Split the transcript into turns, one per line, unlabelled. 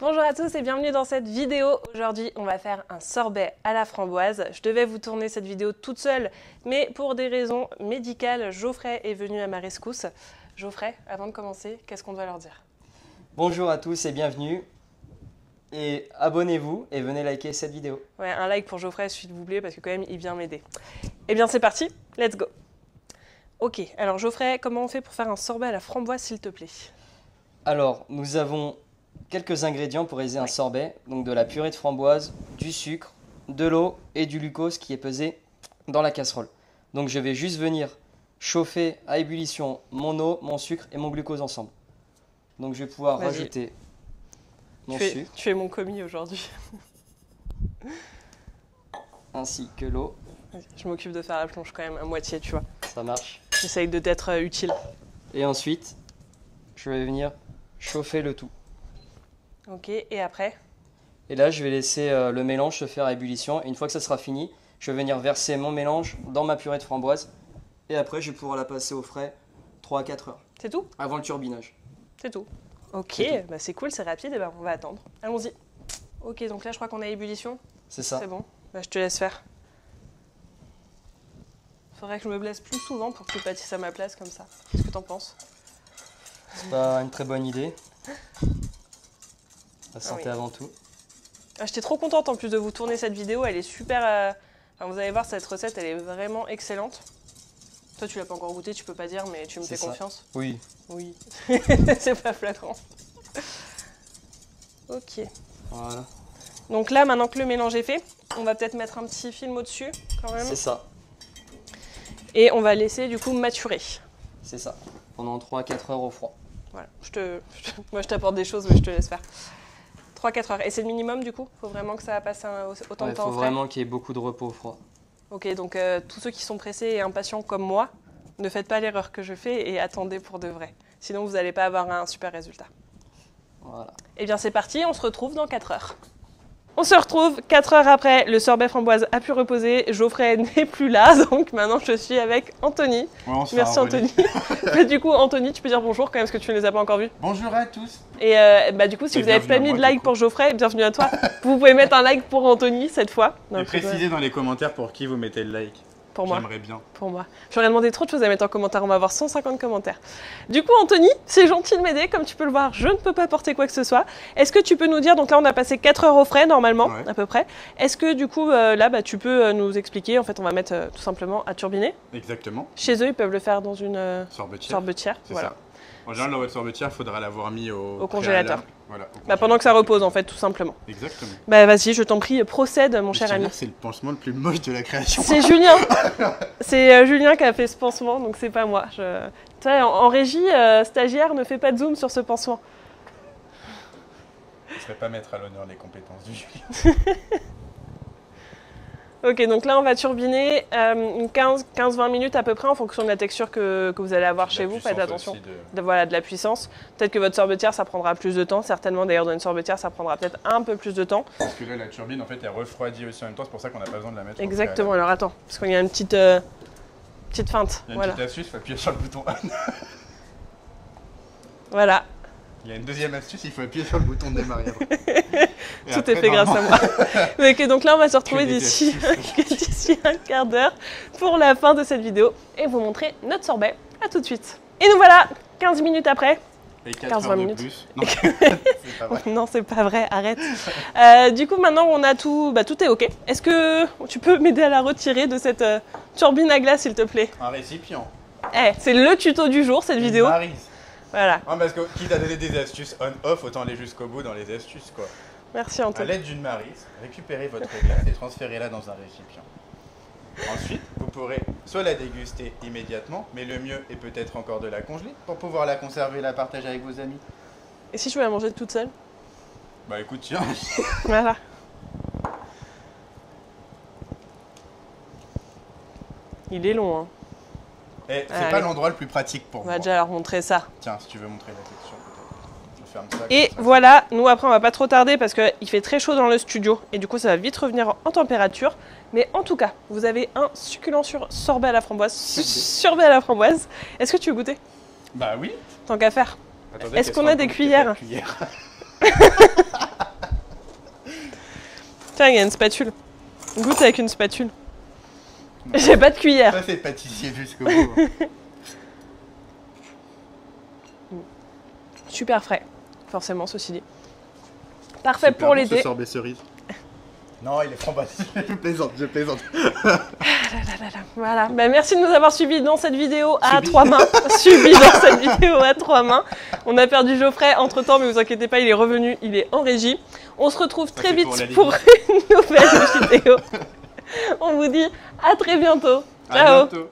Bonjour à tous et bienvenue dans cette vidéo. Aujourd'hui, on va faire un sorbet à la framboise. Je devais vous tourner cette vidéo toute seule, mais pour des raisons médicales, Geoffrey est venu à ma rescousse. Geoffrey, avant de commencer, qu'est-ce qu'on doit leur dire?
Bonjour à tous et bienvenue. Et abonnez-vous et venez liker cette vidéo.
Ouais, un like pour Geoffrey, s'il vous plaît, parce que quand même, il vient m'aider. Eh bien, c'est parti, let's go. Ok, alors Geoffrey, comment on fait pour faire un sorbet à la framboise, s'il te plaît?
Alors, nous avons quelques ingrédients pour réaliser un sorbet. Donc de la purée de framboise, du sucre, de l'eau et du glucose qui est pesé dans la casserole. Donc je vais juste venir chauffer à ébullition mon eau, mon sucre et mon glucose ensemble. Donc je vais pouvoir rajouter mon sucre.
Tu es mon commis aujourd'hui.
Ainsi que l'eau.
Je m'occupe de faire la plonge quand même à moitié, tu vois.
Ça marche.
J'essaye de t'être utile.
Et ensuite, je vais venir chauffer le tout.
Ok, et après?
Et là, je vais laisser le mélange se faire à ébullition. Et une fois que ça sera fini, je vais venir verser mon mélange dans ma purée de framboise. Et après, je vais pouvoir la passer au frais 3 à 4 heures.
C'est tout?
Avant le turbinage.
C'est tout. Ok, c'est cool, c'est rapide, et ben on va attendre. Allons-y. Ok, donc là, je crois qu'on est à ébullition.
C'est ça.
C'est bon. Bah, je te laisse faire. Faudrait que je me blesse plus souvent pour que tu pâtisses à ma place comme ça. Qu'est-ce que t'en penses?
C'est pas une très bonne idée. La santé avant tout.
Ah, j'étais trop contente en plus de vous tourner cette vidéo. Elle est super... Enfin, vous allez voir, cette recette, elle est vraiment excellente. Toi, tu l'as pas encore goûté, tu peux pas dire, mais tu me fais confiance.
Oui.
Oui. C'est pas flagrant. Ok.
Voilà.
Donc là, maintenant que le mélange est fait, on va peut-être mettre un petit film au-dessus quand même.
C'est ça.
Et on va laisser du coup maturer.
C'est ça. Pendant 3 à 4 heures au froid.
Voilà. Moi, je t'apporte des choses, mais je te laisse faire. 3-4 heures. Et c'est le minimum du coup? Faut vraiment que ça passe autant de temps au frais?
Il faut vraiment qu'il y ait beaucoup de repos au froid.
Ok, donc tous ceux qui sont pressés et impatients comme moi, ne faites pas l'erreur que je fais et attendez pour de vrai. Sinon, vous n'allez pas avoir un super résultat.
Voilà.
Eh bien, c'est parti, on se retrouve dans 4 heures. On se retrouve 4 heures après, le sorbet framboise a pu reposer, Geoffrey n'est plus là, donc maintenant je suis avec Anthony.
Ouais,
merci Anthony. Du coup, Anthony, tu peux dire bonjour quand même, parce que tu ne les as pas encore vus.
Bonjour à tous.
Et du coup, si vous n'avez pas mis de like pour Geoffrey, bienvenue à toi. Vous pouvez mettre un like pour Anthony cette fois.
Et précisez dans les commentaires pour qui vous mettez le like.
Pour moi.
J'aimerais bien.
Pour moi. J'aurais demandé trop de choses à mettre en commentaire. On va avoir 150 commentaires. Du coup, Anthony, c'est gentil de m'aider. Comme tu peux le voir, je ne peux pas porter quoi que ce soit. Est-ce que tu peux nous dire, donc là, on a passé 4 heures au frais, normalement, à peu près. Est-ce que du coup, là, tu peux nous expliquer, en fait, on va mettre tout simplement à turbiner.
Exactement.
Chez eux, ils peuvent le faire dans une
sorbetière.
Voilà.
Ça. En général, dans votre sorbetière, il faudra l'avoir mis au
congélateur.
Voilà,
pendant que ça repose, en fait, tout simplement.
Exactement.
Vas-y, je t'en prie, procède, mon cher ami.
C'est le pansement le plus moche de la création.
C'est Julien. C'est Julien qui a fait ce pansement, donc c'est pas moi. Toi, en régie, stagiaire, ne fais pas de zoom sur ce pansement.
Je ne serais pas mettre à l'honneur les compétences du Julien.
Ok, donc là on va turbiner 15-20 minutes à peu près en fonction de la texture que vous allez avoir chez vous. Faites attention. Voilà, de la puissance. Peut-être que votre sorbetière ça prendra plus de temps. Certainement d'ailleurs dans une sorbetière ça prendra peut-être un peu plus de temps.
Parce que là la turbine en fait elle refroidit aussi en même temps. C'est pour ça qu'on n'a pas besoin de la mettre.
Exactement, alors attends, parce qu'il y a une petite feinte.
Il y a une petite astuce, il faut appuyer sur le bouton on.
Voilà.
Il y a une deuxième astuce, il faut appuyer sur le bouton de démarrer.
Tout est fait grâce à moi. Ok, donc là on va se retrouver d'ici un quart d'heure pour la fin de cette vidéo et vous montrer notre sorbet. À tout de suite. Et nous voilà 15 minutes après.
Et 15-20 minutes. Plus. Non,
c'est pas vrai. Non, c'est pas vrai, arrête. Du coup maintenant on a tout, tout est ok. Est-ce que tu peux m'aider à la retirer de cette turbine à glace s'il te plaît?
Un récipient.
C'est le tuto du jour cette vidéo.
Maryse.
Voilà.
Ouais, parce que qui t'a donné des astuces on-off, autant aller jusqu'au bout dans les astuces quoi.
Merci Antoine.
À l'aide d'une maryse, récupérez votre glace et transférez-la dans un récipient. Ensuite, vous pourrez soit la déguster immédiatement, mais le mieux est peut-être encore de la congeler pour pouvoir la conserver et la partager avec vos amis.
Et si je veux la manger toute seule?
Bah écoute, tiens.
Voilà. Il est long, hein.
Et c'est pas l'endroit le plus pratique pour moi.
On va déjà leur montrer ça.
Tiens, si tu veux montrer la texture peut-être. Je ferme ça.
Et voilà, nous après on va pas trop tarder parce qu'il fait très chaud dans le studio et du coup ça va vite revenir en température. Mais en tout cas, vous avez un succulent sorbet à la framboise. Sorbet à la framboise. Est-ce que tu veux goûter?
Bah oui.
Tant qu'à faire. Est-ce qu'on a des cuillères? Tiens, il y a une spatule. Goûte avec une spatule. J'ai pas de cuillère.
Ça, c'est pâtissier jusqu'au bout.
Super frais, forcément, ceci dit. Parfait
Super
pour
bon,
l'été.
ce sorbet cerise. Non, il est framboise. Je plaisante, je plaisante.
Voilà. Bah, merci de nous avoir suivis dans cette vidéo à 3 mains. Suivis dans cette vidéo à 3 mains. On a perdu Geoffrey entre temps, mais vous inquiétez pas, il est revenu, il est en régie. On se retrouve très vite pour une nouvelle vidéo. On vous dit à très bientôt. Ciao.
À bientôt.